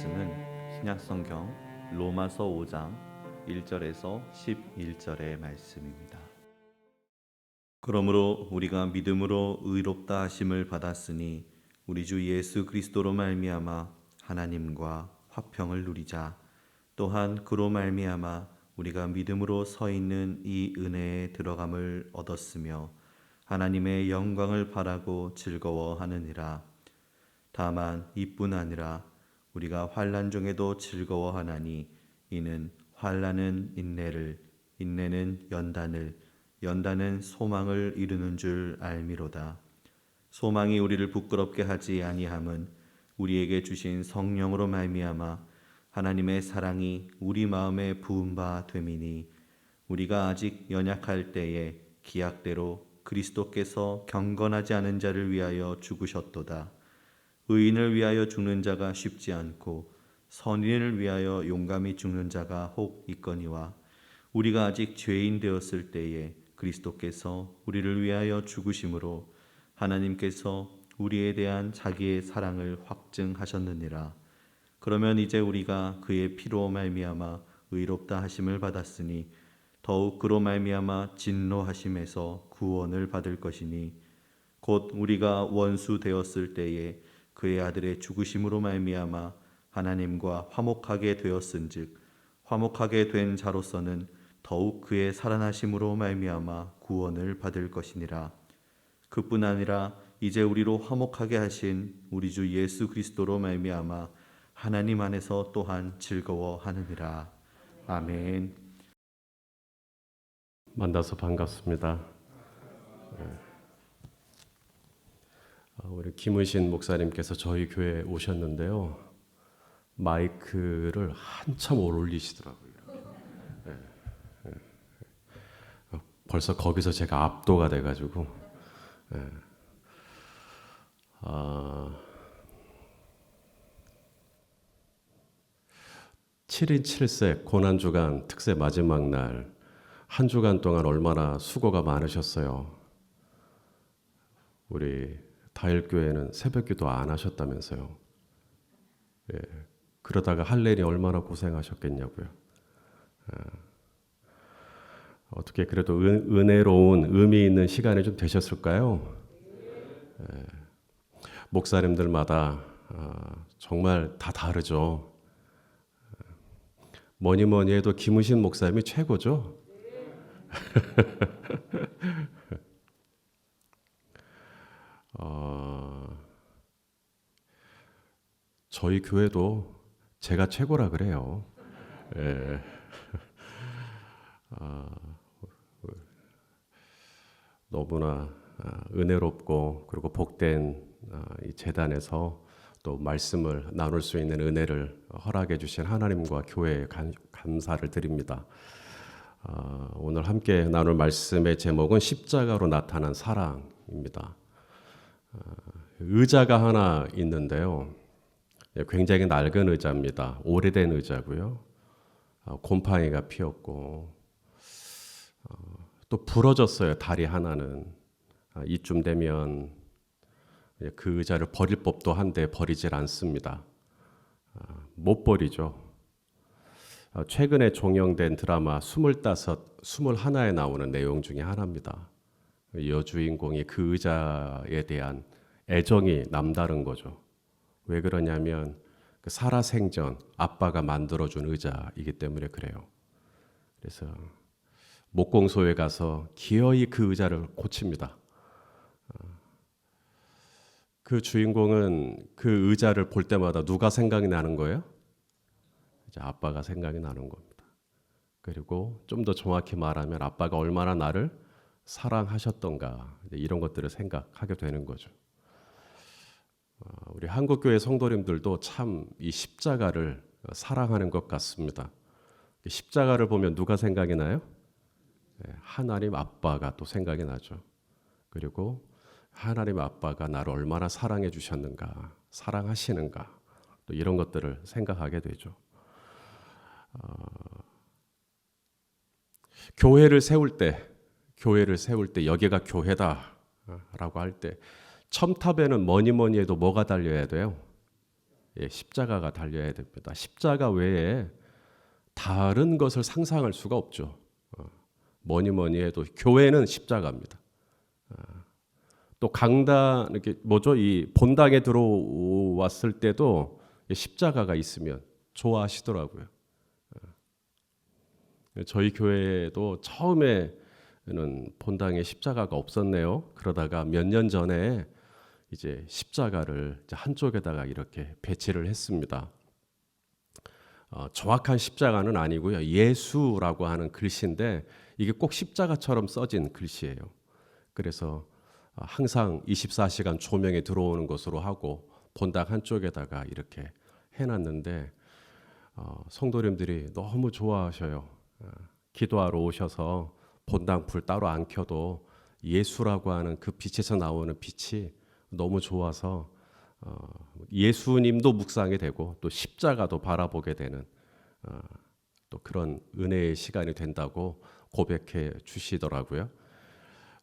말씀은 신약성경 로마서 5장 1절에서 11절의 말씀입니다. 그러므로 우리가 믿음으로 의롭다 하심을 받았으니 우리 주 예수 그리스도로 말미암아 하나님과 화평을 누리자. 또한 그로 말미암아 우리가 믿음으로 서 있는 이 은혜에 들어감을 얻었으며 하나님의 영광을 바라고 즐거워하느니라. 다만 이뿐 아니라 우리가 환난 중에도 즐거워하나니 이는 환난은 인내를, 인내는 연단을, 연단은 소망을 이루는 줄 알미로다. 소망이 우리를 부끄럽게 하지 아니함은 우리에게 주신 성령으로 말미암아 하나님의 사랑이 우리 마음에 부은 바 됨이니 우리가 아직 연약할 때에 기약대로 그리스도께서 경건하지 않은 자를 위하여 죽으셨도다. 의인을 위하여 죽는 자가 쉽지 않고 선인을 위하여 용감히 죽는 자가 혹 있거니와 우리가 아직 죄인 되었을 때에 그리스도께서 우리를 위하여 죽으심으로 하나님께서 우리에 대한 자기의 사랑을 확증하셨느니라. 그러면 이제 우리가 그의 피로 말미암아 의롭다 하심을 받았으니 더욱 그로 말미암아 진노하심에서 구원을 받을 것이니 곧 우리가 원수 되었을 때에 그의 아들의 죽으심으로 말미암아 하나님과 화목하게 되었은즉 화목하게 된 자로서는 더욱 그의 살아나심으로 말미암아 구원을 받을 것이니라. 그뿐 아니라 이제 우리로 화목하게 하신 우리 주 예수 그리스도로 말미암아 하나님 안에서 또한 즐거워하느니라. 아멘. 만나서 반갑습니다. 우리 김은신 목사님께서 저희 교회에 오셨는데요. 마이크를 한참 올리시더라고요. 벌써 거기서 제가 압도가 돼가지고 7인 7색 고난주간 특세 마지막 날 한 주간 동안 얼마나 수고가 많으셨어요. 우리 다일교회는 새벽기도 안 하셨다면서요. 그러다가 할렐이 얼마나 고생하셨겠냐고요. 어떻게 그래도 은혜로운 의미 있는 시간이 좀 되셨을까요? 목사님들마다 정말 다 다르죠. 뭐니 뭐니 해도 김우신 목사님이 최고죠. 저희 교회도 제가 최고라 그래요. 너무나 은혜롭고 그리고 복된 이 재단에서 또 말씀을 나눌 수 있는 은혜를 허락해 주신 하나님과 교회에 감사를 드립니다. 오늘 함께 나눌 말씀의 제목은 십자가로 나타난 사랑입니다. 의자가 하나 있는데요. 굉장히 낡은 의자입니다. 오래된 의자고요. 곰팡이가 피었고 또 부러졌어요. 다리 하나는. 이쯤 되면 그 의자를 버릴 법도 한데 버리질 않습니다. 못 버리죠. 최근에 종영된 드라마 21에 나오는 내용 중에 하나입니다. 여주인공이 그 의자에 대한 애정이 남다른 거죠. 왜 그러냐면 그 살아생전 아빠가 만들어준 의자이기 때문에 그래요. 그래서 목공소에 가서 기어이 그 의자를 고칩니다. 그 주인공은 그 의자를 볼 때마다 누가 생각이 나는 거예요? 이제 아빠가 생각이 나는 겁니다. 그리고 좀 더 정확히 말하면 아빠가 얼마나 나를 사랑하셨던가 이런 것들을 생각하게 되는 거죠. 우리 한국교회 성도님들도 참 이 십자가를 사랑하는 것 같습니다. 십자가를 보면 누가 생각이 나요? 하나님 아빠가 또 생각이 나죠. 그리고 하나님 아빠가 나를 얼마나 사랑해 주셨는가, 사랑하시는가, 또 이런 것들을 생각하게 되죠. 교회를 세울 때 여기가 교회다라고 할 때 첨탑에는 뭐니 해도 뭐가 달려야 돼요? 십자가가 달려야 됩니다. 십자가 외에 다른 것을 상상할 수가 없죠. 뭐니 해도 교회는 십자가입니다. 또 강단 이렇게 뭐죠? 이 본당에 들어왔을 때도 십자가가 있으면 좋아하시더라고요. 저희 교회도 처음에는 본당에 십자가가 없었네요. 그러다가 몇 년 전에 이제 십자가를 이제 한쪽에다가 이렇게 배치를 했습니다. 정확한 십자가는 아니고요. 예수라고 하는 글씨인데 이게 꼭 십자가처럼 써진 글씨예요. 그래서 항상 24시간 조명이 들어오는 것으로 하고 본당 한쪽에다가 이렇게 해놨는데 성도님들이 너무 좋아하셔요. 기도하러 오셔서 본당 불 따로 안 켜도 예수라고 하는 그 빛에서 나오는 빛이 너무 좋아서 예수님도 묵상이 되고 또 십자가도 바라보게 되는 또 그런 은혜의 시간이 된다고 고백해 주시더라고요.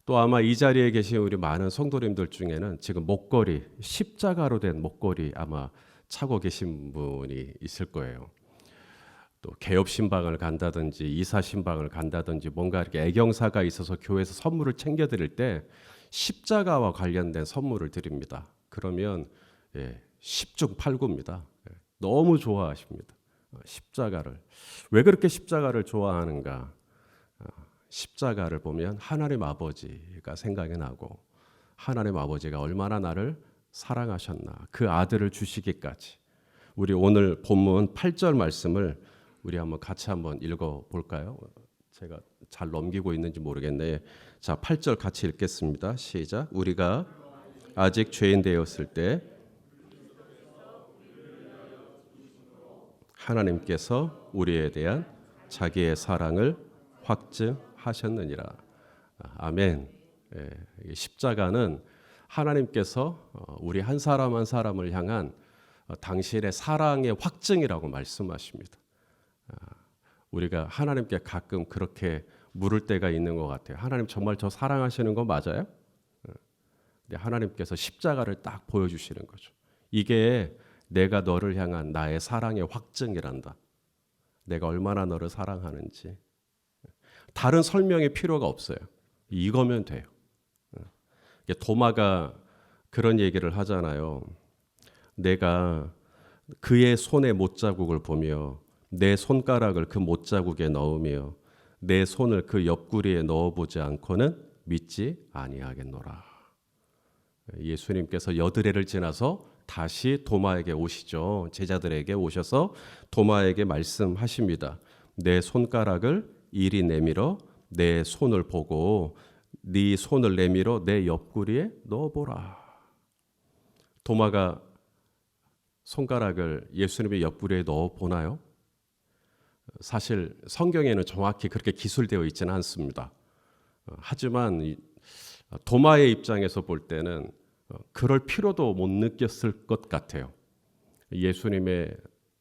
또 아마 이 자리에 계신 우리 많은 성도님들 중에는 지금 목걸이, 십자가로 된 목걸이 아마 차고 계신 분이 있을 거예요. 또 개업 신방을 간다든지 이사 신방을 간다든지 뭔가 이렇게 애경사가 있어서 교회에서 선물을 챙겨 드릴 때 십자가와 관련된 선물을 드립니다. 그러면 10중 8구입니다. 너무 좋아하십니다. 십자가를. 왜 그렇게 십자가를 좋아하는가? 십자가를 보면 하나님 아버지가 생각이 나고 하나님 아버지가 얼마나 나를 사랑하셨나. 그 아들을 주시기까지. 우리 오늘 본문 8절 말씀을 우리 한번 같이 한번 읽어 볼까요? 제가 잘 넘기고 있는지 모르겠네. 자, 8절 같이 읽겠습니다. 시작. 우리가 아직 죄인 되었을 때 하나님께서 우리에 대한 자기의 사랑을 확증하셨느니라. 아멘. 십자가는 하나님께서 우리 한 사람 한 사람을 향한 당신의 사랑의 확증이라고 말씀하십니다. 우리가 하나님께 가끔 그렇게 물을 때가 있는 것 같아요. 하나님 정말 저 사랑하시는 거 맞아요? 근데 하나님께서 십자가를 딱 보여주시는 거죠. 이게 내가 너를 향한 나의 사랑의 확증이란다. 내가 얼마나 너를 사랑하는지. 다른 설명이 필요가 없어요. 이거면 돼요. 도마가 그런 얘기를 하잖아요. 내가 그의 손의 못자국을 보며 내 손가락을 그 못자국에 넣으며 내 손을 그 옆구리에 넣어보지 않고는 믿지 아니하겠노라. 예수님께서 여드레를 지나서 다시 도마에게 오시죠. 제자들에게 오셔서 도마에게 말씀하십니다. 내 손가락을 이리 내밀어 내 손을 보고 네 손을 내밀어 내 옆구리에 넣어보라. 도마가 손가락을 예수님의 옆구리에 넣어보나요? 사실 성경에는 정확히 그렇게 기술되어 있지는 않습니다. 하지만 도마의 입장에서 볼 때는 그럴 필요도 못 느꼈을 것 같아요. 예수님의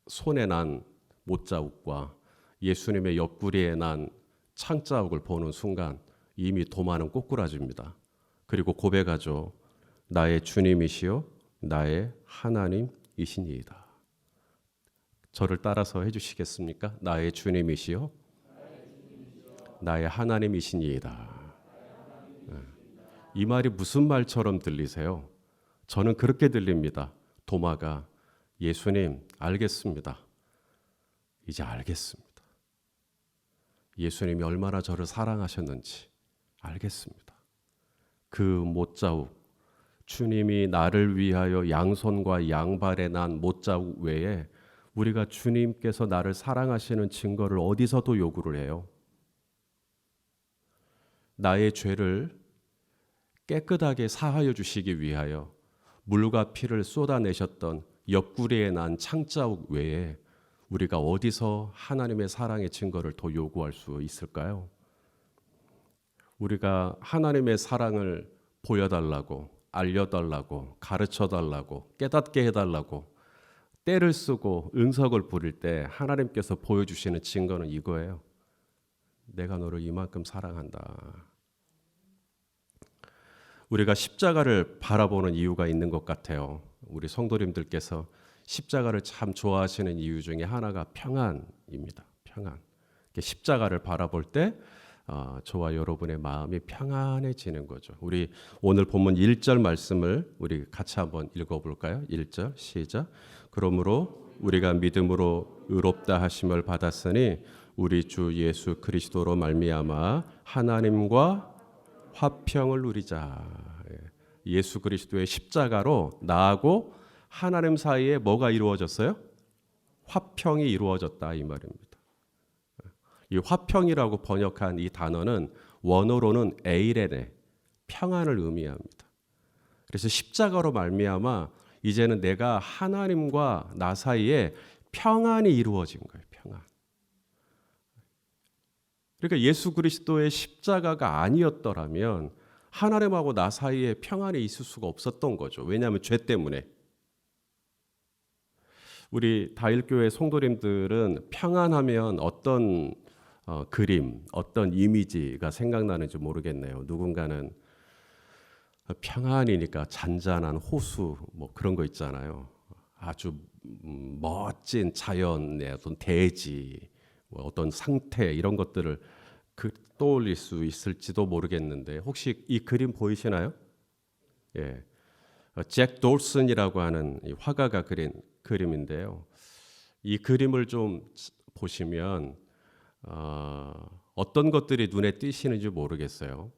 손에 난 못자국과 예수님의 옆구리에 난 창자국을 보는 순간 이미 도마는 꼬꾸라집니다. 그리고 고백하죠. 나의 주님이시요 나의 하나님이시니이다. 저를 따라서 해주시겠습니까? 나의 주님이시요 나의 하나님이시니이다. 이 말이 무슨 말처럼 들리세요? 저는 그렇게 들립니다. 도마가 예수님 알겠습니다. 이제 알겠습니다. 예수님이 얼마나 저를 사랑하셨는지 알겠습니다. 그 못자국, 주님이 나를 위하여 양손과 양발에 난 못자국 외에 우리가 주님께서 나를 사랑하시는 증거를 어디서도 요구를 해요. 나의 죄를 깨끗하게 사하여 주시기 위하여 물과 피를 쏟아내셨던 옆구리에 난 창자국 외에 우리가 어디서 하나님의 사랑의 증거를 더 요구할 수 있을까요? 우리가 하나님의 사랑을 보여달라고, 알려달라고, 가르쳐달라고, 깨닫게 해달라고 때를 쓰고 응석을 부릴 때 하나님께서 보여주시는 증거는 이거예요. 내가 너를 이만큼 사랑한다. 우리가 십자가를 바라보는 이유가 있는 것 같아요. 우리 성도님들께서 십자가를 참 좋아하시는 이유 중에 하나가 평안입니다. 평안. 십자가를 바라볼 때 저와 여러분의 마음이 평안해지는 거죠. 우리 오늘 본문 1절 말씀을 우리 같이 한번 읽어볼까요? 1절 시작. 그러므로 우리가 믿음으로 의롭다 하심을 받았으니 우리 주 예수 그리스도로 말미암아 하나님과 화평을 누리자. 예수 그리스도의 십자가로 나하고 하나님 사이에 뭐가 이루어졌어요? 화평이 이루어졌다 이 말입니다. 이 화평이라고 번역한 이 단어는 원어로는 에이레네, 평안을 의미합니다. 그래서 십자가로 말미암아 이제는 내가 하나님과 나 사이에 평안이 이루어진 거예요. 평안. 그러니까 예수 그리스도의 십자가가 아니었더라면 하나님하고 나 사이에 평안이 있을 수가 없었던 거죠. 왜냐하면 죄 때문에. 우리 다일교회 성도님들은 평안하면 어떤 그림, 어떤 이미지가 생각나는지 모르겠네요. 누군가는 평안이니까 잔잔한 호수 뭐 그런 거 있잖아요. 아주 멋진 자연의 어떤 대지, 뭐 어떤 상태 이런 것들을 떠올릴 수 있을지도 모르겠는데 혹시 이 그림 보이시나요? 예, 잭 돌슨이라고 하는 이 화가가 그린 그림인데요. 이 그림을 좀 보시면 어떤 것들이 눈에 띄시는지 모르겠어요.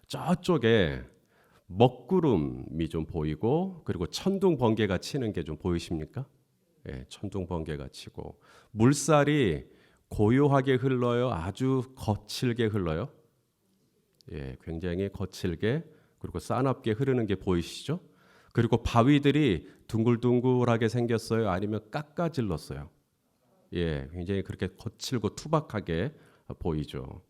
저쪽에 먹구름이 좀 보이고 그리고 천둥 번개가 치는 게 좀 보이십니까? 예, 천둥 번개가 치고 물살이 고요하게 흘러요. 아주 거칠게 흘러요. 예, 굉장히 거칠게 그리고 싸납게 흐르는 게 보이시죠? 그리고 바위들이 둥글둥글하게 생겼어요. 아니면 깎아질렀어요. 예, 굉장히 그렇게 거칠고 투박하게 보이죠.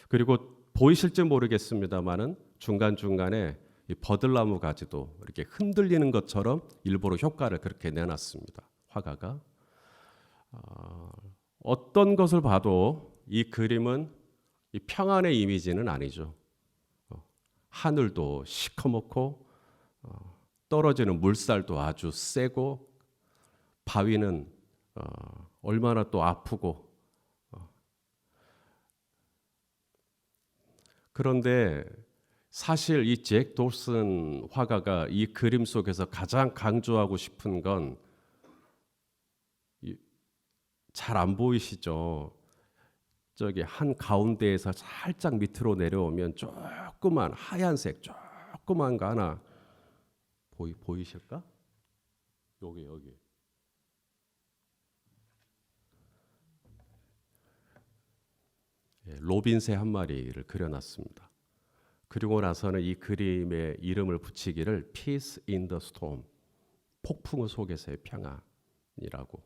그리고 보이실지 모르겠습니다만은 중간중간에 이 버들나무 가지도 이렇게 흔들리는 것처럼 일부러 효과를 그렇게 내놨습니다. 화가가. 어떤 것을 봐도 이 그림은 이 평안의 이미지는 아니죠. 하늘도 시커멓고 떨어지는 물살도 아주 세고 바위는 얼마나 또 아프고 그런데 사실 이 잭 돌슨 화가가 이 그림 속에서 가장 강조하고 싶은 건 잘 안 보이시죠? 저기 한 가운데에서 살짝 밑으로 내려오면 조그만 하얀색 조그만 거 하나 보이실까? 여기 로빈새 한 마리를 그려놨습니다. 그리고 나서는 이 그림에 이름을 붙이기를 Peace in the Storm, 폭풍 속에서의 평안이라고.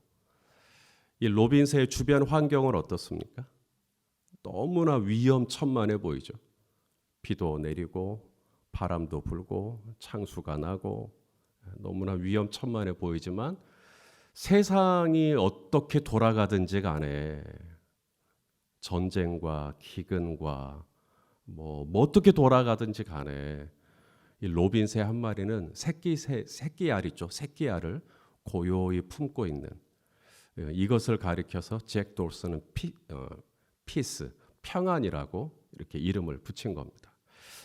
이 로빈새의 주변 환경은 어떻습니까? 너무나 위험천만해 보이죠. 비도 내리고 바람도 불고 창수가 나고 너무나 위험천만해 보이지만 세상이 어떻게 돌아가든지 간에 전쟁과 기근과 뭐 어떻게 돌아가든지 간에 이 로빈새 한 마리는 새끼알이죠. 새끼알을 고요히 품고 있는 이것을 가리켜서 잭 돌슨은 피스, 평안이라고 이렇게 이름을 붙인 겁니다.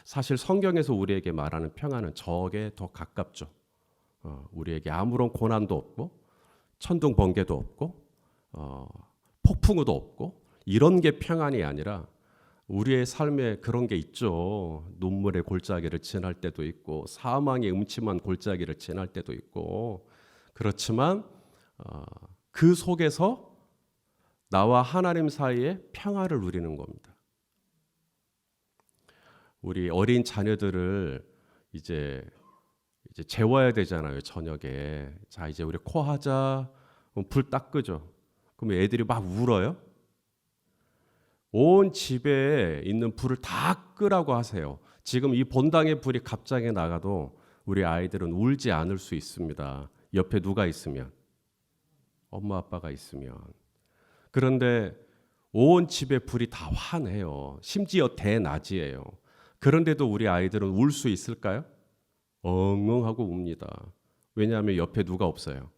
사실 성경에서 우리에게 말하는 평안은 저게 더 가깝죠. 우리에게 아무런 고난도 없고 천둥 번개도 없고 폭풍우도 없고 이런 게 평안이 아니라 우리의 삶에 그런 게 있죠. 눈물의 골짜기를 지날 때도 있고 사망의 음침한 골짜기를 지날 때도 있고 그렇지만 그 속에서 나와 하나님 사이에 평화를 누리는 겁니다. 우리 어린 자녀들을 이제 재워야 되잖아요. 저녁에. 자, 이제 우리 코 하자. 불 딱 끄죠. 그럼 애들이 막 울어요. 온 집에 있는 불을 다 끄라고 하세요. 지금 이 본당의 불이 갑자기 나가도 우리 아이들은 울지 않을 수 있습니다. 옆에 누가 있으면. 엄마 아빠가 있으면. 그런데 온 집에 불이 다 환해요. 심지어 대낮이에요. 그런데도 우리 아이들은 울 수 있을까요? 엉엉하고 웁니다. 왜냐하면 옆에 누가 없어요.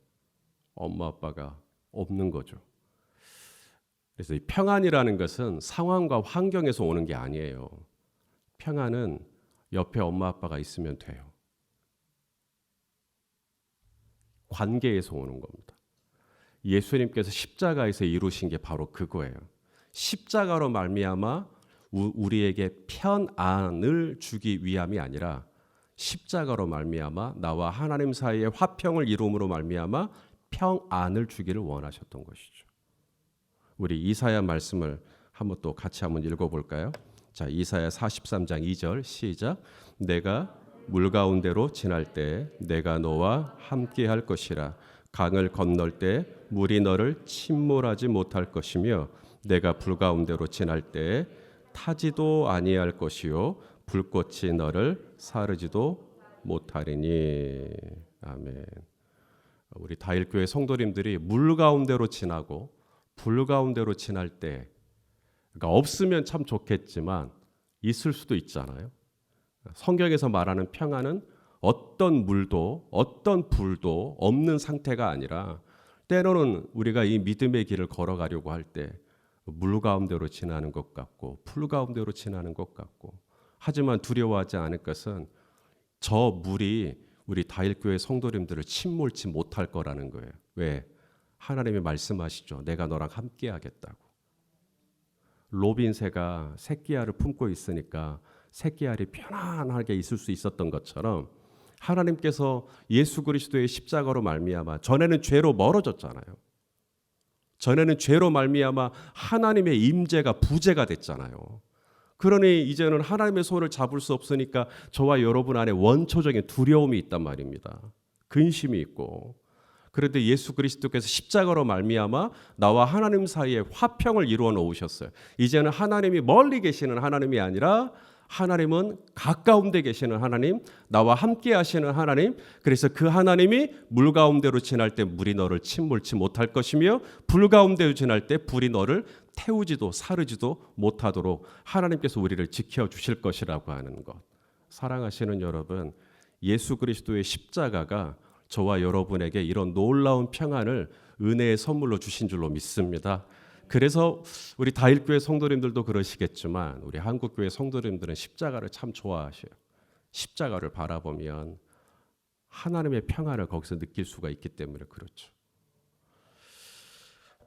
엄마 아빠가 없는 거죠. 그래서 이 평안이라는 것은 상황과 환경에서 오는 게 아니에요. 평안은 옆에 엄마 아빠가 있으면 돼요. 관계에서 오는 겁니다. 예수님께서 십자가에서 이루신 게 바로 그거예요. 십자가로 말미암아 우리에게 편안을 주기 위함이 아니라 십자가로 말미암아 나와 하나님 사이에 화평을 이룸으로 말미암아 평안을 주기를 원하셨던 것이죠. 우리 이사야 말씀을 한번 또 같이 한번 읽어볼까요? 자, 이사야 43장 2절 시작. 내가 물 가운데로 지날 때 내가 너와 함께할 것이라. 강을 건널 때 물이 너를 침몰하지 못할 것이며 내가 불 가운데로 지날 때 타지도 아니할 것이요 불꽃이 너를 사르지도 못하리니. 아멘. 우리 다일교회 성도님들이 물 가운데로 지나고 불 가운데로 지날 때, 그러니까 없으면 참 좋겠지만 있을 수도 있잖아요. 성경에서 말하는 평안은 어떤 물도 어떤 불도 없는 상태가 아니라 때로는 우리가 이 믿음의 길을 걸어가려고 할 때 물 가운데로 지나는 것 같고 불 가운데로 지나는 것 같고, 하지만 두려워하지 않을 것은 저 물이 우리 다일교회 성도님들을 침몰치 못할 거라는 거예요. 왜? 하나님이 말씀하시죠. 내가 너랑 함께 하겠다고. 로빈새가 새끼알을 품고 있으니까 새끼알이 편안하게 있을 수 있었던 것처럼 하나님께서 예수 그리스도의 십자가로 말미암아 전에는 죄로 멀어졌잖아요. 전에는 죄로 말미암아 하나님의 임재가 부재가 됐잖아요. 그러니 이제는 하나님의 손을 잡을 수 없으니까 저와 여러분 안에 원초적인 두려움이 있단 말입니다. 근심이 있고. 그런데 예수 그리스도께서 십자가로 말미암아 나와 하나님 사이에 화평을 이루어 놓으셨어요. 이제는 하나님이 멀리 계시는 하나님이 아니라 하나님은 가까운 데 계시는 하나님, 나와 함께 하시는 하나님. 그래서 그 하나님이 물 가운데로 지날 때 물이 너를 침몰치 못할 것이며 불 가운데로 지날 때 불이 너를 태우지도 사르지도 못하도록 하나님께서 우리를 지켜주실 것이라고 하는 것. 사랑하시는 여러분, 예수 그리스도의 십자가가 저와 여러분에게 이런 놀라운 평안을 은혜의 선물로 주신 줄로 믿습니다. 그래서 우리 다일교회 성도님들도 그러시겠지만 우리 한국교회 성도님들은 십자가를 참 좋아하셔요. 십자가를 바라보면 하나님의 평안을 거기서 느낄 수가 있기 때문에 그렇죠.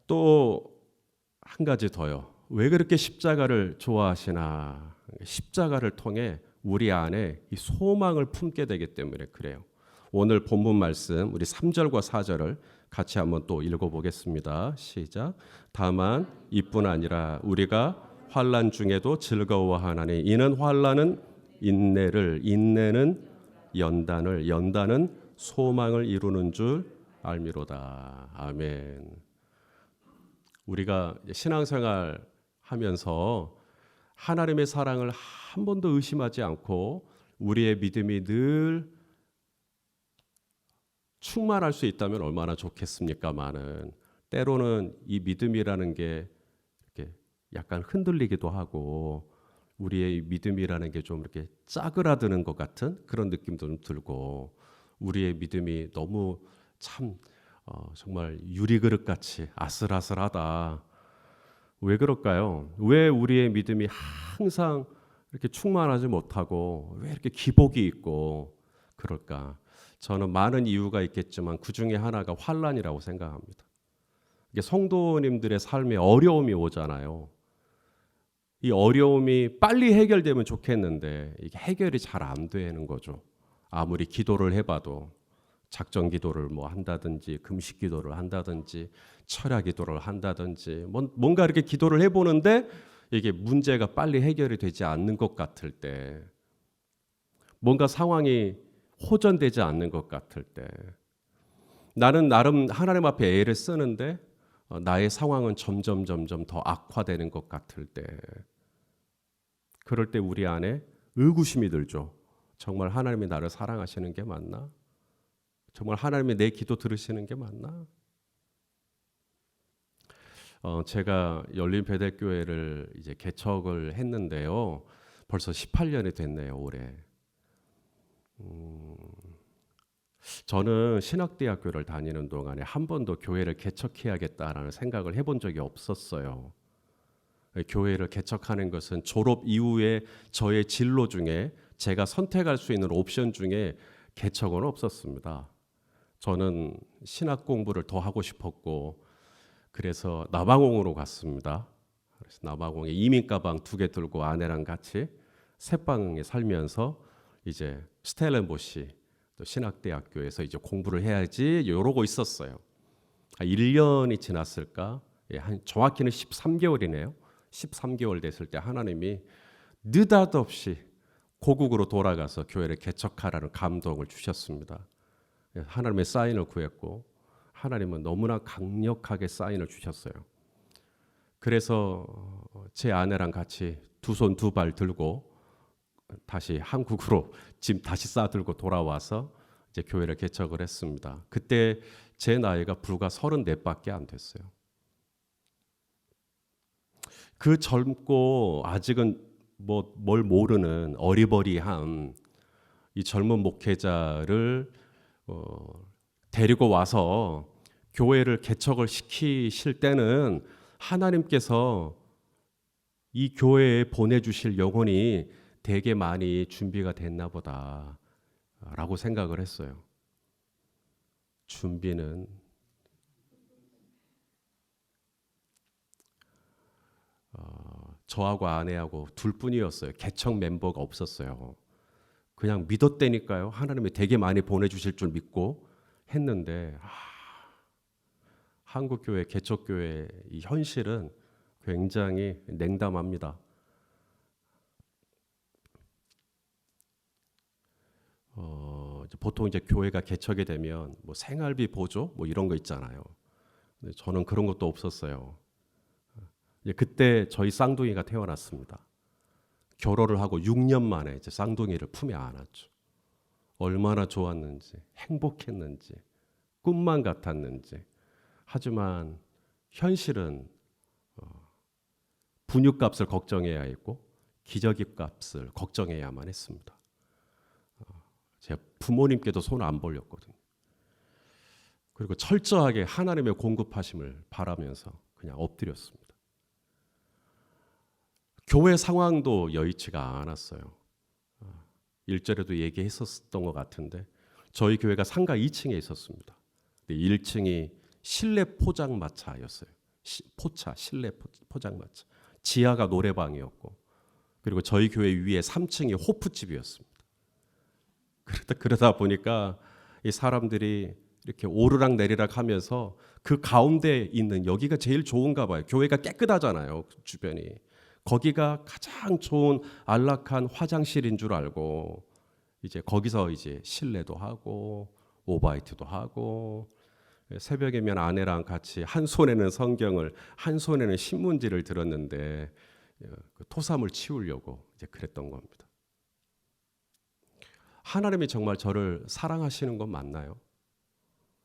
또 한 가지 더요. 왜 그렇게 십자가를 좋아하시나? 십자가를 통해 우리 안에 이 소망을 품게 되기 때문에 그래요. 오늘 본문 말씀 우리 3절과 4절을 같이 한번 또 읽어보겠습니다. 시작. 다만 이뿐 아니라 우리가 환난 중에도 즐거워하나니 이는 환난은 인내를, 인내는 연단을, 연단은 소망을 이루는 줄 알미로다. 아멘. 우리가 신앙생활 하면서 하나님의 사랑을 한 번도 의심하지 않고 우리의 믿음이 늘 충만할 수 있다면 얼마나 좋겠습니까마는 때로는 이 믿음이라는 게 이렇게 약간 흔들리기도 하고 우리의 믿음이라는 게 좀 이렇게 짜그라드는 것 같은 그런 느낌도 좀 들고 우리의 믿음이 너무 참 정말 유리그릇 같이 아슬아슬하다. 왜 그럴까요? 왜 우리의 믿음이 항상 이렇게 충만하지 못하고 왜 이렇게 기복이 있고 그럴까? 저는 많은 이유가 있겠지만 그 중에 하나가 환난이라고 생각합니다. 이게 성도님들의 삶에 어려움이 오잖아요. 이 어려움이 빨리 해결되면 좋겠는데 이게 해결이 잘 안 되는 거죠. 아무리 기도를 해봐도 작전 기도를 뭐 한다든지 금식 기도를 한다든지 철야 기도를 한다든지 뭔가 이렇게 기도를 해보는데 이게 문제가 빨리 해결이 되지 않는 것 같을 때, 뭔가 상황이 호전되지 않는 것 같을 때, 나는 나름 하나님 앞에 애를 쓰는데 나의 상황은 점점 더 악화되는 것 같을 때, 그럴 때 우리 안에 의구심이 들죠. 정말 하나님이 나를 사랑하시는 게 맞나? 정말 하나님이 내 기도 들으시는 게 맞나? 제가 열린 베델교회를 이제 개척을 했는데요. 벌써 18년이 됐네요, 올해. 저는 신학대학교를 다니는 동안에 한 번도 교회를 개척해야겠다라는 생각을 해본 적이 없었어요. 교회를 개척하는 것은 졸업 이후에 저의 진로 중에 제가 선택할 수 있는 옵션 중에 개척은 없었습니다. 저는 신학 공부를 더 하고 싶었고 그래서 남아공으로 갔습니다. 그래서 남아공에 이민 가방 2개 들고 아내랑 같이 새방에 살면서 이제 스텔렌보시 또 신학대학교에서 이제 공부를 해야지 이러고 있었어요. 1년이 지났을까? 정확히는 13개월이네요. 13개월 됐을 때 하나님이 느닷없이 고국으로 돌아가서 교회를 개척하라는 감동을 주셨습니다. 하나님의 사인을 구했고 하나님은 너무나 강력하게 사인을 주셨어요. 그래서 제 아내랑 같이 두 손 두 발 들고 다시 한국으로 짐 다시 싸들고 돌아와서 이제 교회를 개척을 했습니다. 그때 제 나이가 불과 34밖에 안 됐어요. 그 젊고 아직은 뭘 모르는 어리버리한 이 젊은 목회자를 데리고 와서 교회를 개척을 시키실 때는 하나님께서 이 교회에 보내주실 영혼이 되게 많이 준비가 됐나 보다라고 생각을 했어요. 준비는 저하고 아내하고 둘뿐이었어요. 개척 멤버가 없었어요. 그냥 믿었다니까요. 하나님이 되게 많이 보내주실 줄 믿고 했는데 한국교회 개척교회 이 현실은 굉장히 냉담합니다. 보통 이제 교회가 개척이 되면 뭐 생활비 보조 뭐 이런 거 있잖아요. 근데 저는 그런 것도 없었어요. 그때 저희 쌍둥이가 태어났습니다. 결혼을 하고 6년 만에 이제 쌍둥이를 품에 안았죠. 얼마나 좋았는지, 행복했는지, 꿈만 같았는지. 하지만 현실은 분유값을 걱정해야 했고 기저귀 값을 걱정해야만 했습니다. 제 부모님께도 손 안 벌렸거든요. 그리고 철저하게 하나님의 공급하심을 바라면서 그냥 엎드렸습니다. 교회 상황도 여의치가 않았어요. 1절에도 얘기했었던 것 같은데 저희 교회가 상가 2층에 있었습니다. 1층이 실내 포장마차였어요. 실내 포장마차. 지하가 노래방이었고 그리고 저희 교회 위에 3층이 호프집이었습니다. 그러다 보니까 이 사람들이 이렇게 오르락 내리락 하면서 그 가운데 있는 여기가 제일 좋은가 봐요. 교회가 깨끗하잖아요. 주변이. 거기가 가장 좋은 안락한 화장실인 줄 알고 이제 거기서 이제 실내도 하고 오바이트도 하고 새벽이면 아내랑 같이 한 손에는 성경을 한 손에는 신문지를 들었는데 그 토삼을 치우려고 이제 그랬던 겁니다. 하나님이 정말 저를 사랑하시는 건 맞나요?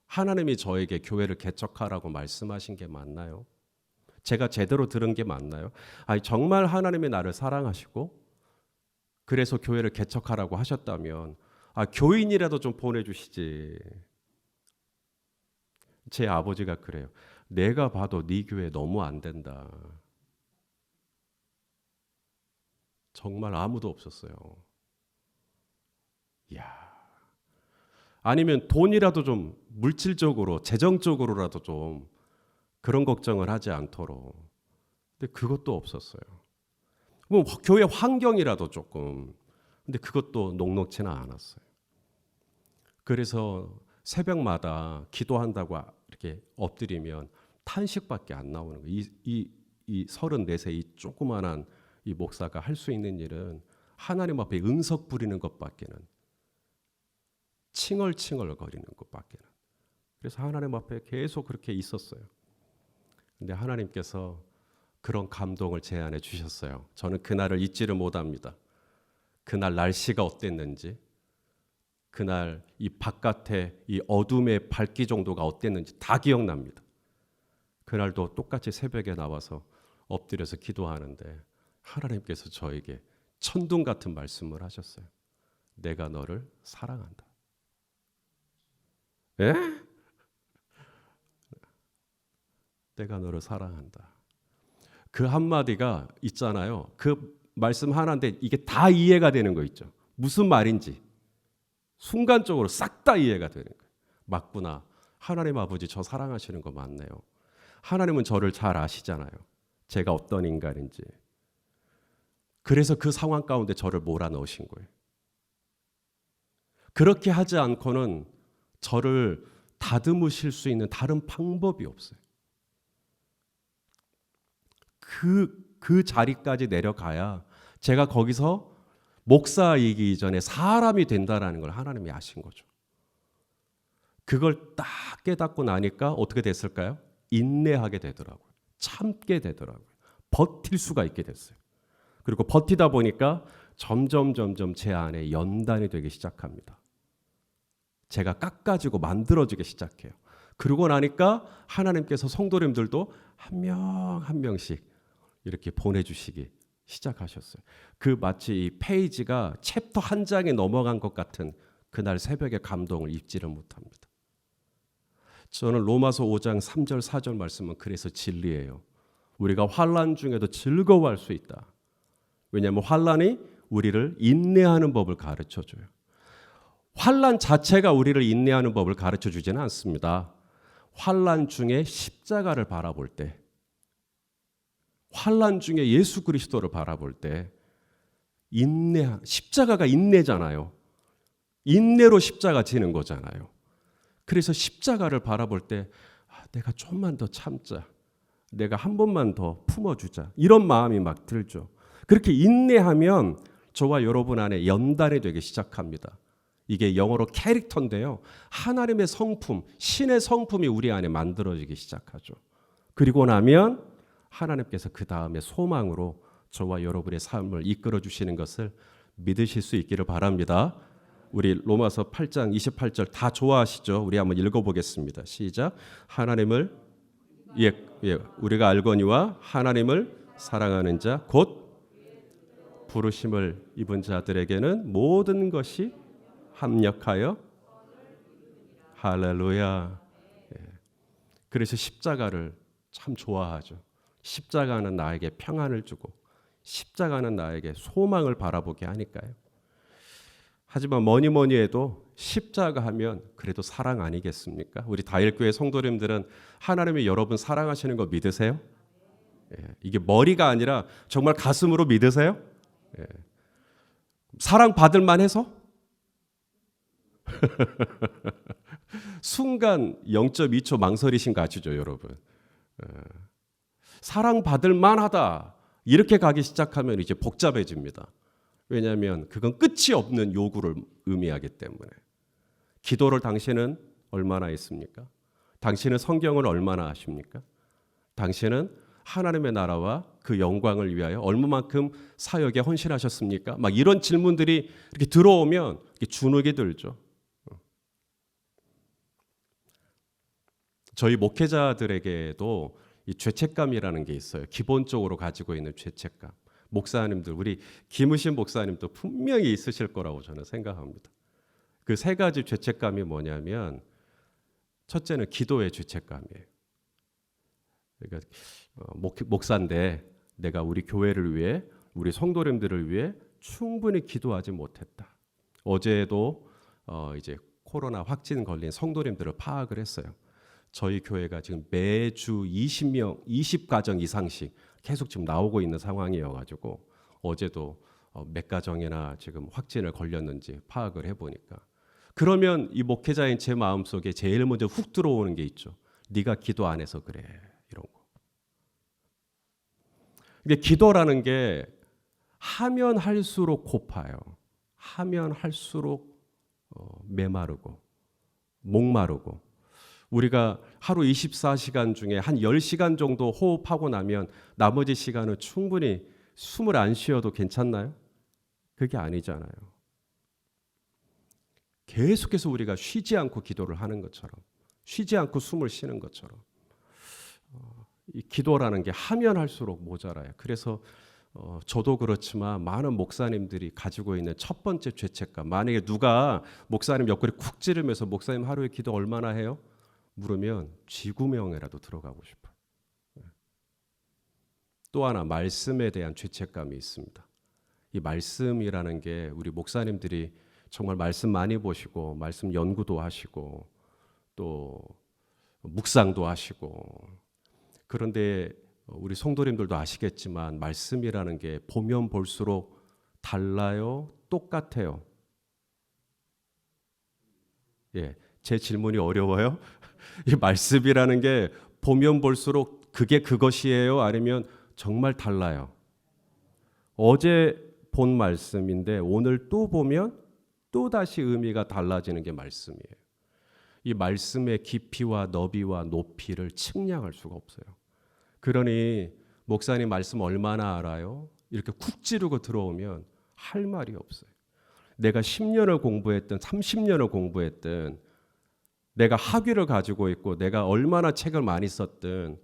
하나님이 저에게 교회를 개척하라고 말씀하신 게 맞나요? 제가 제대로 들은 게 맞나요? 아니 정말 하나님이 나를 사랑하시고 그래서 교회를 개척하라고 하셨다면 교인이라도 좀 보내주시지. 제 아버지가 그래요. 내가 봐도 네 교회 너무 안 된다. 정말 아무도 없었어요. 이야. 아니면 돈이라도 좀 물질적으로 재정적으로라도 좀 그런 걱정을 하지 않도록. 근데 그것도 없었어요. 뭐 교회 환경이라도 조금. 근데 그것도 녹록지는 않았어요. 그래서 새벽마다 기도한다고 이렇게 엎드리면 탄식밖에 안 나오는 거예요. 이 34세 이 조그만한 이 목사가 할 수 있는 일은 하나님 앞에 은석 부리는 것밖에는 칭얼칭얼 거리는 것밖에는. 그래서 하나님 앞에 계속 그렇게 있었어요. 근데 하나님께서 그런 감동을 제 안에 주셨어요. 저는 그날을 잊지를 못합니다. 그날 날씨가 어땠는지, 그날 이 바깥에 이 어둠의 밝기 정도가 어땠는지 다 기억납니다. 그날도 똑같이 새벽에 나와서 엎드려서 기도하는데 하나님께서 저에게 천둥 같은 말씀을 하셨어요. 내가 너를 사랑한다. 예? 내가 너를 사랑한다. 그 한마디가 있잖아요. 그 말씀 하나인데 이게 다 이해가 되는 거 있죠. 무슨 말인지 순간적으로 싹 다 이해가 되는 거예요. 맞구나. 하나님 아버지 저 사랑하시는 거 맞네요. 하나님은 저를 잘 아시잖아요. 제가 어떤 인간인지. 그래서 그 상황 가운데 저를 몰아넣으신 거예요. 그렇게 하지 않고는 저를 다듬으실 수 있는 다른 방법이 없어요. 그 자리까지 내려가야 제가 거기서 목사이기 전에 사람이 된다라는 걸 하나님이 아신 거죠. 그걸 딱 깨닫고 나니까 어떻게 됐을까요? 인내하게 되더라고요. 참게 되더라고요. 버틸 수가 있게 됐어요. 그리고 버티다 보니까 점점 제 안에 연단이 되기 시작합니다. 제가 깎아지고 만들어지기 시작해요. 그러고 나니까 하나님께서 성도님들도 한 명 한 명씩 이렇게 보내주시기 시작하셨어요. 그 마치 이 페이지가 챕터 한 장에 넘어간 것 같은 그날 새벽의 감동을 잊지를 못합니다. 저는 로마서 5장 3절 4절 말씀은 그래서 진리예요. 우리가 환난 중에도 즐거워할 수 있다. 왜냐하면 환난이 우리를 인내하는 법을 가르쳐줘요. 환난 자체가 우리를 인내하는 법을 가르쳐주지는 않습니다. 환난 중에 십자가를 바라볼 때, 환난 중에 예수 그리스도를 바라볼 때 십자가가 인내잖아요. 인내로 십자가 지는 거잖아요. 그래서 십자가를 바라볼 때 내가 좀만 더 참자. 내가 한 번만 더 품어주자. 이런 마음이 막 들죠. 그렇게 인내하면 저와 여러분 안에 연단이 되기 시작합니다. 이게 영어로 캐릭터인데요. 하나님의 성품, 신의 성품이 우리 안에 만들어지기 시작하죠. 그리고 나면 하나님께서 그 다음에 소망으로 저와 여러분의 삶을 이끌어 주시는 것을 믿으실 수 있기를 바랍니다. 우리 로마서 8장 28절 다 좋아하시죠? 우리 한번 읽어보겠습니다. 시작. 하나님을 우리가 알거니와 하나님을 사랑하는 자 곧 부르심을 입은 자들에게는 모든 것이 합력하여 할렐루야. 그래서 십자가를 참 좋아하죠. 십자가는 나에게 평안을 주고 십자가는 나에게 소망을 바라보게 하니까요. 하지만 뭐니 해도 십자가 하면 그래도 사랑 아니겠습니까? 우리 다일교회 성도님들은 하나님이 여러분 사랑하시는 거 믿으세요? 이게 머리가 아니라 정말 가슴으로 믿으세요? 사랑받을 만해서? 순간 0.2초 망설이신 거 아시죠, 여러분? 사랑받을 만하다. 이렇게 가기 시작하면 이제 복잡해집니다. 왜냐하면 그건 끝이 없는 요구를 의미하기 때문에. 기도를 당신은 얼마나 했습니까? 당신은 성경을 얼마나 아십니까? 당신은 하나님의 나라와 그 영광을 위하여 얼마만큼 사역에 헌신하셨습니까? 막 이런 질문들이 이렇게 들어오면 이렇게 주눅이 들죠. 저희 목회자들에게도 이 죄책감이라는 게 있어요. 기본적으로 가지고 있는 죄책감. 목사님들, 우리 김우신 목사님도 분명히 있으실 거라고 저는 생각합니다. 그 세 가지 죄책감이 뭐냐면 첫째는 기도의 죄책감이에요. 그러니까 목사인데 내가 우리 교회를 위해 우리 성도님들을 위해 충분히 기도하지 못했다. 어제도 이제 코로나 확진 걸린 성도님들을 파악을 했어요. 저희 교회가 지금 매주 20가정 이상씩 계속 지금 나오고 있는 상황이어가지고 어제도 몇 가정이나 지금 확진을 걸렸는지 파악을 해보니까 그러면 이 목회자인 제 마음속에 제일 먼저 훅 들어오는 게 있죠. 네가 기도 안 해서 그래 이런 거. 근데 기도라는 게 하면 할수록 고파요. 하면 할수록 메마르고 목마르고 우리가 하루 24시간 중에 한 10시간 정도 호흡하고 나면 나머지 시간은 충분히 숨을 안 쉬어도 괜찮나요? 그게 아니잖아요. 계속해서 우리가 쉬지 않고 기도를 하는 것처럼 쉬지 않고 숨을 쉬는 것처럼 이 기도라는 게 하면 할수록 모자라요. 그래서 저도 그렇지만 많은 목사님들이 가지고 있는 첫 번째 죄책감. 만약에 누가 목사님 옆구리 쿡 찌르면서 목사님 하루에 기도 얼마나 해요? 물으면 쥐구멍에라도 들어가고 싶어요. 또 하나 말씀에 대한 죄책감이 있습니다. 이 말씀이라는 게 우리 목사님들이 정말 말씀 많이 보시고 말씀 연구도 하시고 또 묵상도 하시고 그런데 우리 성도님들도 아시겠지만 말씀이라는 게 보면 볼수록 달라요? 똑같아요? 예, 제 질문이 어려워요? 이 말씀이라는 게 보면 볼수록 그게 그것이에요? 아니면 정말 달라요? 어제 본 말씀인데 오늘 또 보면 또 다시 의미가 달라지는 게 말씀이에요. 이 말씀의 깊이와 너비와 높이를 측량할 수가 없어요. 그러니 목사님 말씀 얼마나 알아요? 이렇게 쿡 찌르고 들어오면 할 말이 없어요. 내가 10년을 공부했든 30년을 공부했든 내가 학위를 가지고 있고 내가 얼마나 책을 많이 썼든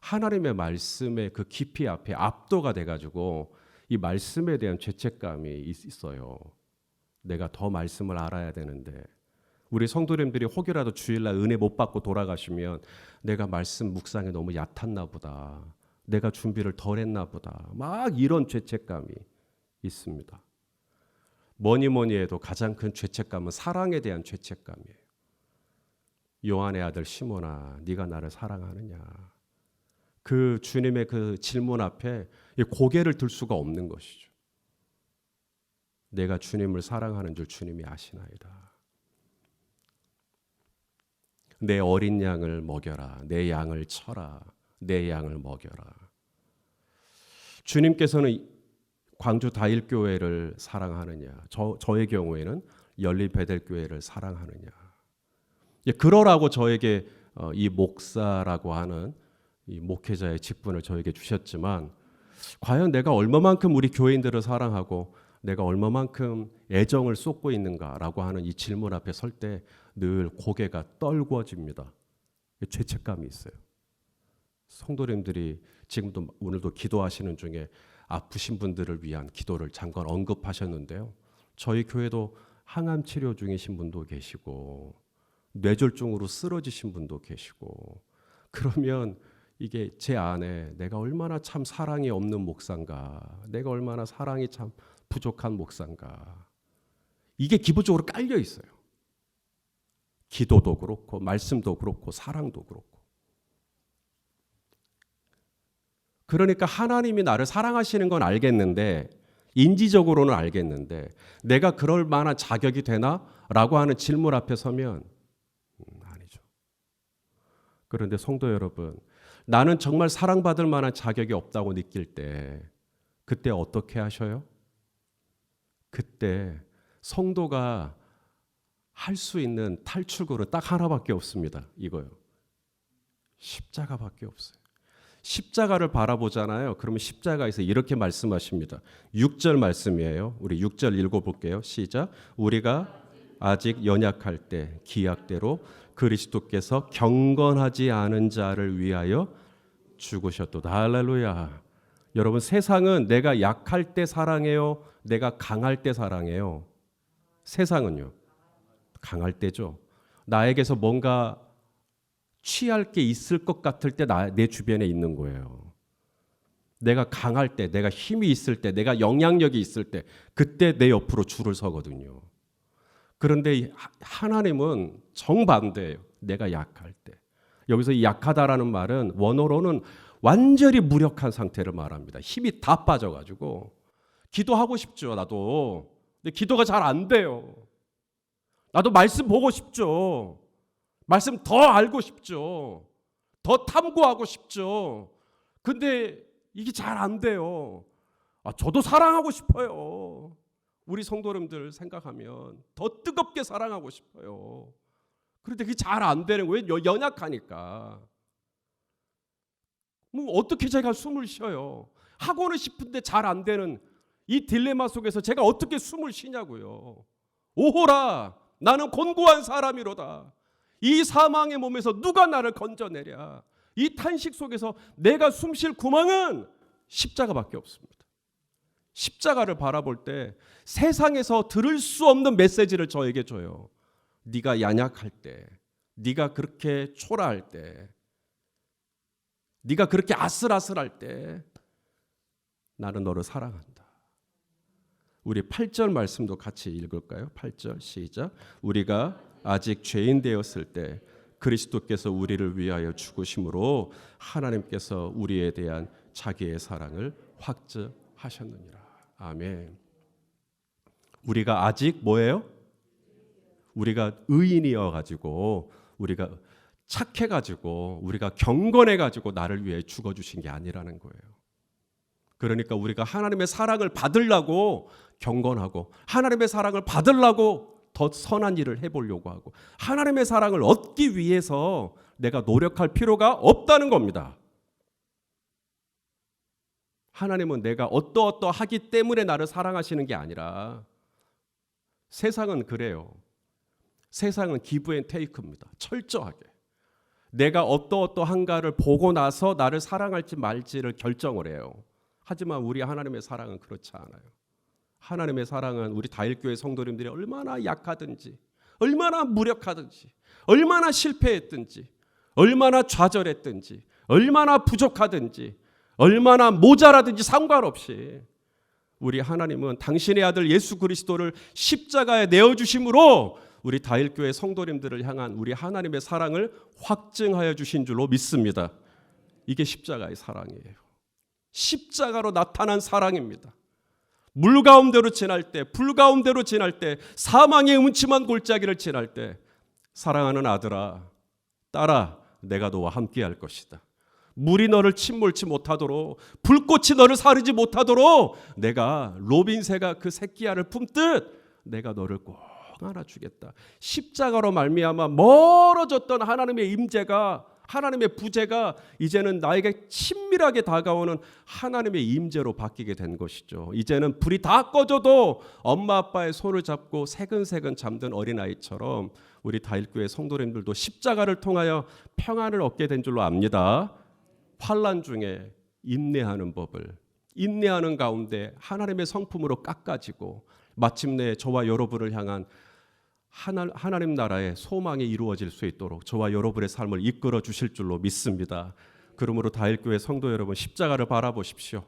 하나님의 말씀의 그 깊이 앞에 압도가 돼가지고 이 말씀에 대한 죄책감이 있어요. 내가 더 말씀을 알아야 되는데 우리 성도님들이 혹여라도 주일날 은혜 못 받고 돌아가시면 내가 말씀 묵상에 너무 얕았나 보다. 내가 준비를 덜 했나 보다. 막 이런 죄책감이 있습니다. 뭐니 해도 가장 큰 죄책감은 사랑에 대한 죄책감이에요. 요한의 아들 시몬아, 네가 나를 사랑하느냐. 그 주님의 그 질문 앞에 고개를 들 수가 없는 것이죠. 내가 주님을 사랑하는 줄 주님이 아시나이다. 내 어린 양을 먹여라. 내 양을 쳐라. 내 양을 먹여라. 주님께서는 광주 다일교회를 사랑하느냐. 저의 경우에는 열린 베델교회를 사랑하느냐. 그러라고 저에게 이 목사라고 하는 이 목회자의 직분을 저에게 주셨지만 과연 내가 얼마만큼 우리 교인들을 사랑하고 내가 얼마만큼 애정을 쏟고 있는가라고 하는 이 질문 앞에 설 때 늘 고개가 떨구어집니다. 죄책감이 있어요. 성도님들이 지금도 오늘도 기도하시는 중에 아프신 분들을 위한 기도를 잠깐 언급하셨는데요. 저희 교회도 항암 치료 중이신 분도 계시고 뇌졸중으로 쓰러지신 분도 계시고 그러면 이게 제 안에 내가 얼마나 참 사랑이 없는 목사인가, 내가 얼마나 사랑이 참 부족한 목사인가, 이게 기본적으로 깔려 있어요. 기도도 그렇고 말씀도 그렇고 사랑도 그렇고. 그러니까 하나님이 나를 사랑하시는 건 알겠는데 인지적으로는 알겠는데 내가 그럴 만한 자격이 되나? 라고 하는 질문 앞에 서면 아니죠. 그런데 성도 여러분, 나는 정말 사랑받을 만한 자격이 없다고 느낄 때 그때 어떻게 하셔요? 그때 성도가 할 수 있는 탈출구는 딱 하나밖에 없습니다. 이거요. 십자가밖에 없어요. 십자가를 바라보잖아요. 그러면 십자가에서 이렇게 말씀하십니다. 6절 말씀이에요. 우리 6절 읽어볼게요. 시작. 우리가 아직 연약할 때 기약대로 그리스도께서 경건하지 않은 자를 위하여 죽으셨도다. 할렐루야. 여러분, 세상은 내가 약할 때 사랑해요? 내가 강할 때 사랑해요? 세상은요? 강할 때죠. 나에게서 뭔가 취할 게 있을 것 같을 때 내 주변에 있는 거예요. 내가 강할 때, 내가 힘이 있을 때, 내가 영향력이 있을 때 그때 내 옆으로 줄을 서거든요. 그런데 하나님은 정반대예요. 내가 약할 때. 여기서 이 약하다라는 말은 원어로는 완전히 무력한 상태를 말합니다. 힘이 다 빠져가지고 기도하고 싶죠. 나도. 근데 기도가 잘 안 돼요. 나도 말씀 보고 싶죠. 말씀 더 알고 싶죠. 더 탐구하고 싶죠. 근데 이게 잘 안 돼요. 저도 사랑하고 싶어요. 우리 성도님들 생각하면 더 뜨겁게 사랑하고 싶어요. 그런데 그게 잘 안 되는 거예요. 연약하니까. 뭐 어떻게 제가 숨을 쉬어요. 하고는 싶은데 잘 안 되는 이 딜레마 속에서 제가 어떻게 숨을 쉬냐고요. 오호라, 나는 곤고한 사람이로다. 이 사망의 몸에서 누가 나를 건져내랴. 이 탄식 속에서 내가 숨 쉴 구멍은 십자가밖에 없습니다. 십자가를 바라볼 때 세상에서 들을 수 없는 메시지를 저에게 줘요. 네가 연약할 때, 네가 그렇게 초라할 때, 네가 그렇게 아슬아슬할 때 나는 너를 사랑한다. 우리 8절 말씀도 같이 읽을까요? 8절 시작. 우리가 아직 죄인 되었을 때 그리스도께서 우리를 위하여 죽으심으로 하나님께서 우리에 대한 자기의 사랑을 확증하셨느니라. 아멘. 우리가 아직 뭐예요? 우리가 의인이어 가지고, 우리가 착해 가지고, 우리가 경건해 가지고 나를 위해 죽어 주신 게 아니라는 거예요. 그러니까 우리가 하나님의 사랑을 받으려고 경건하고, 하나님의 사랑을 받으려고 더 선한 일을 해보려고 하고, 하나님의 사랑을 얻기 위해서 내가 노력할 필요가 없다는 겁니다. 하나님은 내가 어떠하기 때문에 나를 사랑하시는 게 아니라, 세상은 그래요. 세상은 기브 앤 테이크입니다. 철저하게. 내가 어떠한가를 보고 나서 나를 사랑할지 말지를 결정을 해요. 하지만 우리 하나님의 사랑은 그렇지 않아요. 하나님의 사랑은 우리 다일교회 성도님들이 얼마나 약하든지, 얼마나 무력하든지, 얼마나 실패했든지, 얼마나 좌절했든지, 얼마나 부족하든지, 얼마나 모자라든지 상관없이 우리 하나님은 당신의 아들 예수 그리스도를 십자가에 내어주심으로 우리 다일교회 성도님들을 향한 우리 하나님의 사랑을 확증하여 주신 줄로 믿습니다. 이게 십자가의 사랑이에요. 십자가로 나타난 사랑입니다. 물 가운데로 지날 때, 불 가운데로 지날 때, 사망의 음침한 골짜기를 지날 때, 사랑하는 아들아, 딸아, 내가 너와 함께할 것이다. 물이 너를 침몰치 못하도록, 불꽃이 너를 사르지 못하도록 내가 로빈새가 그 새끼알을 품듯 내가 너를 꼭 안아주겠다. 십자가로 말미암아 멀어졌던 하나님의 임재가, 하나님의 부재가 이제는 나에게 친밀하게 다가오는 하나님의 임재로 바뀌게 된 것이죠. 이제는 불이 다 꺼져도 엄마 아빠의 손을 잡고 새근새근 잠든 어린아이처럼 우리 다일교회 성도님들도 십자가를 통하여 평안을 얻게 된 줄로 압니다. 환난 중에 인내하는 법을, 인내하는 가운데 하나님의 성품으로 깎아지고 마침내 저와 여러분을 향한 하나님 나라의 소망이 이루어질 수 있도록 저와 여러분의 삶을 이끌어 주실 줄로 믿습니다. 그러므로 다일교회 성도 여러분, 십자가를 바라보십시오.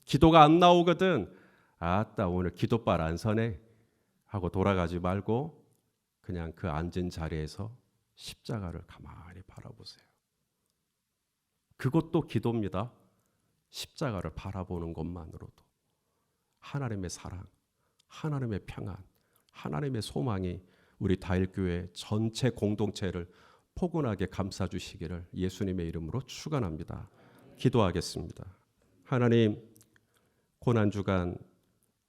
기도가 안 나오거든, 아따 오늘 기도발 안 서네 하고 돌아가지 말고 그냥 그 앉은 자리에서 십자가를 가만히 바라보세요. 그것도 기도입니다. 십자가를 바라보는 것만으로도 하나님의 사랑, 하나님의 평안, 하나님의 소망이 우리 다일교회 전체 공동체를 포근하게 감싸주시기를 예수님의 이름으로 축원합니다. 기도하겠습니다. 하나님, 고난주간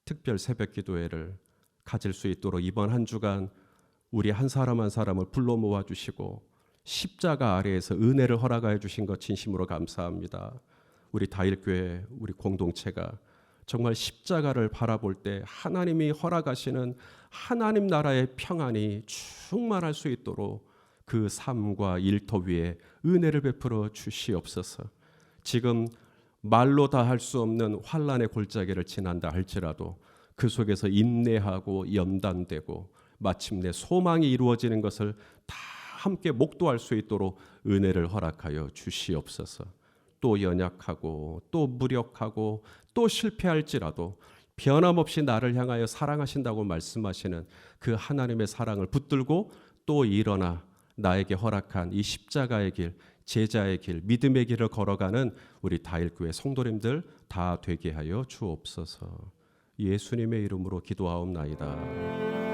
특별 새벽 기도회를 가질 수 있도록 이번 한 주간 우리 한 사람 한 사람을 불러 모아주시고 십자가 아래에서 은혜를 허락하여 주신 것 진심으로 감사합니다. 우리 다일교회, 우리 공동체가 정말 십자가를 바라볼 때 하나님이 허락하시는 하나님 나라의 평안이 충만할 수 있도록 그 삶과 일터 위에 은혜를 베풀어 주시옵소서. 지금 말로 다 할 수 없는 환난의 골짜기를 지난다 할지라도 그 속에서 인내하고 연단되고 마침내 소망이 이루어지는 것을 다 함께 목도할 수 있도록 은혜를 허락하여 주시옵소서. 또 연약하고 또 무력하고 또 실패할지라도 변함없이 나를 향하여 사랑하신다고 말씀하시는 그 하나님의 사랑을 붙들고 또 일어나 나에게 허락한 이 십자가의 길, 제자의 길, 믿음의 길을 걸어가는 우리 다일교회 성도님들 다 되게 하여 주옵소서. 예수님의 이름으로 기도하옵나이다.